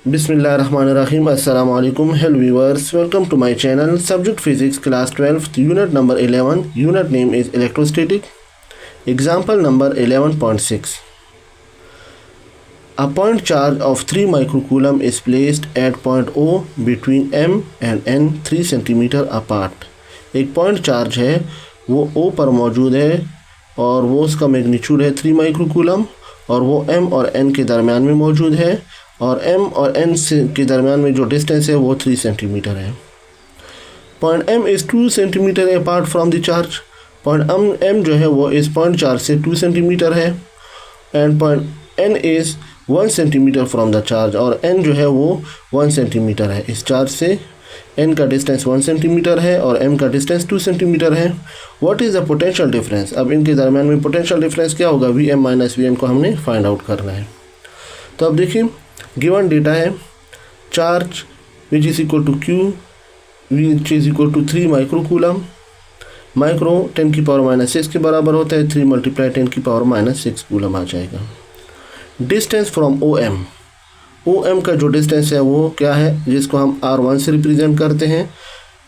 बिस्मिल्लाहिर्रहमानिर्रहीम अस्सलाम वालेकुम। Hello viewers, welcome to my channel. Subject physics class 12 unit number 11। Unit name is electrostatic. Example number 11.6। A point charge of 3 microcoulomb is placed at point O between M and N 3 centimetre apart. एक point charge है वो O पर मौजूद है और वो उसका magnitude है 3 माइक्रोकूलम और वो M और N के दरमियान में मौजूद है और M और N के दरमियान में जो डिस्टेंस है वो 3 सेंटीमीटर है। Point M is 2 centimetre apart from the charge. Point M जो है वो इस पॉइंट चार्ज से 2 सेंटीमीटर है and point N is 1 centimetre from the charge और N जो है वो 1 सेंटीमीटर है। इस चार्ज से N का डिस्टेंस 1 सेंटीमीटर है और M का डिस्टेंस 2 सेंटीमीटर है। What is the potential difference? अब इनके दरमियान में पोटेंशियल डिफरेंस क्या होगा? Vm माइनस Vn को हमने फाइंड आउट करना है। तो अब देखिए, गिवन डेटा है charge which is equal to Q which is equal to 3 microcoulomb. Micro 10 की पावर माइनस 6 के बराबर होता है, 3 मल्टीप्लाई 10 की पावर माइनस 6 कूलम आ जाएगा। डिस्टेंस फ्रॉम OM का जो डिस्टेंस है वो क्या है, जिसको हम R1 से रिप्रेजेंट करते हैं,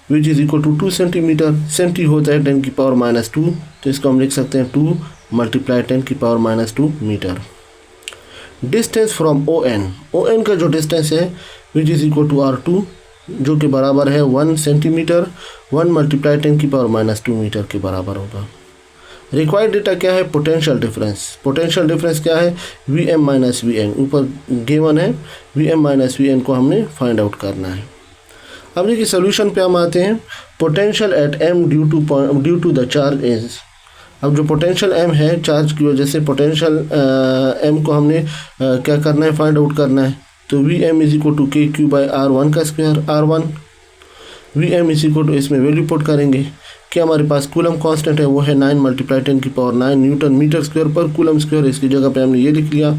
which is equal to 2 centimetre. Centi होता है 10 की पावर माइनस 2, तो इसको हम लिख सकते हैं 2 मल्टीप्लाई 10 की power minus 2 metre. Distance from ON का जो डिस्टेंस है विच इज़ इक्वल टू R2 जो कि बराबर है 1 सेंटीमीटर। 1 मल्टीप्लाई 10 की पावर माइनस 2 मीटर के बराबर होगा। रिक्वायर्ड डेटा क्या है? Potential difference. पोटेंशियल डिफरेंस क्या है? Vm माइनस Vn ऊपर गिवन है, Vm माइनस Vn को हमने फाइंड आउट करना है। अब देखिए सोल्यूशन पे हम आते हैं। Potential at M due to the charge is. अब जो पोटेंशियल M है चार्ज की वजह से, पोटेंशियल M को हमने क्या करना है? फाइंड आउट करना है। तो Vm is equal to KQ by R1 का square R1। Vm is equal to, इसमें वैल्यू पुट करेंगे कि हमारे पास कूलम कांस्टेंट है वो है 9 मल्टीप्लाई 10 की पावर 9 न्यूटन मीटर स्क्वायर पर कूलम स्क्वायर। इसकी जगह पे हमने ये लिख लिया।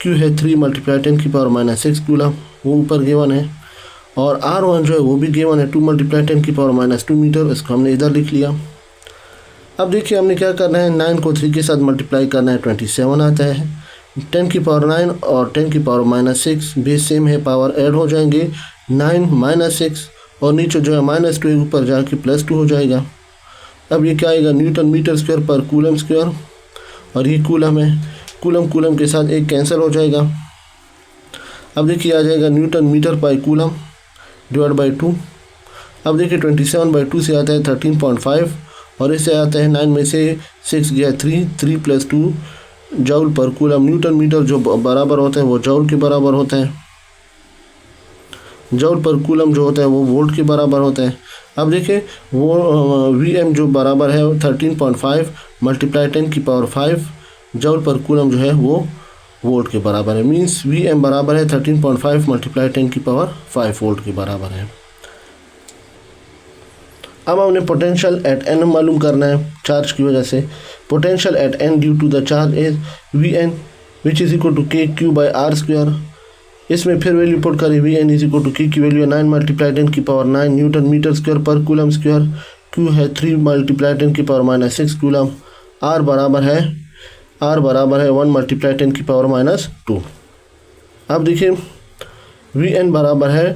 Q है 3 मल्टीप्लाई 10 की पावर माइनस 6 कूलम, वो ऊपर गिवन है और R1 जो है वो भी गिवन है 2 मल्टीप्लाई 10 की पावर माइनस 2 मीटर, इसको हमने इधर लिख लिया। अब देखिए हमने क्या करना है, 9 को 3 के साथ मल्टीप्लाई करना है, 27 आता है। 10 की पावर 9 और 10 की पावर माइनस 6 बेस सेम है, पावर ऐड हो जाएंगे। 9 माइनस 6 और नीचे जो है माइनस 2 ऊपर जाके प्लस 2 हो जाएगा। अब ये क्या आएगा? न्यूटन मीटर स्क्वायर पर कूलम स्क्वायर और ये कूलम है, कूलम के साथ एक कैंसिल हो जाएगा। अब देखिए आ जाएगा newton metre by coulomb divide by 2। अब देखिए 27 बाई 2 से आता है 13.5 और इससे आता है 9 में से 6 गया 3 प्लस 2 जूल पर कूलम। न्यूटन मीटर जो बराबर होता है वो जूल के बराबर होता है, जूल पर कूलम जो होता है वो वोल्ट के बराबर होता है। अब देखिए वो Vm जो बराबर है 13.5 मल्टीप्लाई 10 की पावर 5 जूल पर कूलम जो है वो वोल्ट के बराबर है। मींस Vm बराबर है 13.5 मल्टीप्लाई 10 की पावर 5 वोल्ट के बराबर है। अब हमने पोटेंशियल एट N मालूम करना है चार्ज की वजह से। Potential at N due to the charge is Vn which is equal to KQ by R square. इसमें फिर वैल्यू पुट करें, Vn is equal to K की वैल्यू है 9 मल्टीप्लाई 10 की पावर 9 न्यूटन मीटर स्क्वायर पर कूलम स्क्वायर। Q है 3 multiply 10 की power minus 6 coulomb. R बराबर है 1 मल्टीप्लाई 10 की पावर माइनस 2। अब देखिए Vn बराबर है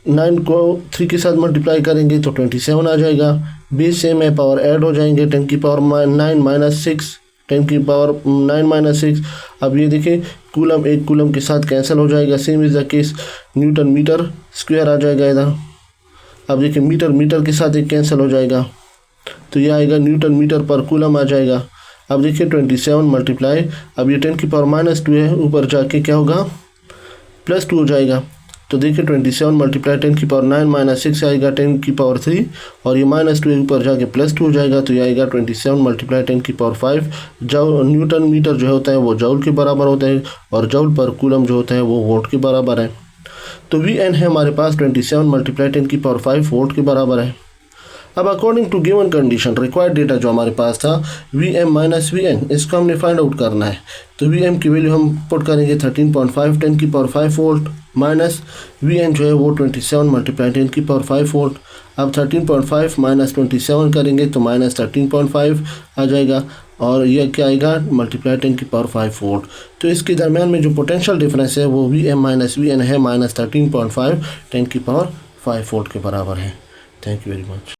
9 को 3 के साथ मल्टीप्लाई करेंगे तो 27 आ जाएगा। बेस सेम है, पावर ऐड हो जाएंगे, 10 की पावर 9 माइनस 6 10 की पावर 9 माइनस 6। अब ये देखिए कूलम एक कूलम के साथ कैंसिल हो जाएगा। Same is the case newton metre square आ जाएगा इधर। अब देखिए मीटर के साथ एक कैंसिल हो जाएगा तो ये आएगा न्यूटन मीटर पर कूलम आ जाएगा। अब देखिए 27 मल्टीप्लाई, अब ये 10 की पावर माइनस 2 है, ऊपर जाके क्या होगा? प्लस 2 हो जाएगा। तो देखिए 27 मल्टीप्लाई 10 की पावर 9 माइनस 6 आएगा 10 की पावर 3 और ये माइनस 2 ऊपर जाके प्लस 2 हो जाएगा तो ये आएगा 27 मल्टीप्लाई 10 की पावर 5 जूल। न्यूटन मीटर जो होता है वो जूल के बराबर होता है और जूल पर कूलम जो होता है वो वोल्ट के बराबर है। तो Vn है हमारे पास 27 मल्टीप्लाई 10 की पावर 5 वोल्ट के बराबर है। अब according to given condition required data जो हमारे पास था Vm माइनस Vn, इसको हमने फाइंड आउट करना है। तो Vm की वैल्यू हम पुट करेंगे 13.5 10 की पावर 5 वोल्ट माइनस Vn जो है वो 27 मल्टीप्लाई 10 की पावर 5 वोल्ट। अब 13.5 माइनस 27 करेंगे तो माइनस 13.5 आ जाएगा। और यह क्या आएगा मल्टीप्लाई 10⁵ वोल्ट। तो इसके दरमियान में जो पोटेंशियल डिफरेंस है वो VM-VN है -13.5 10⁵ वोल्ट के बराबर है। Thank you very much.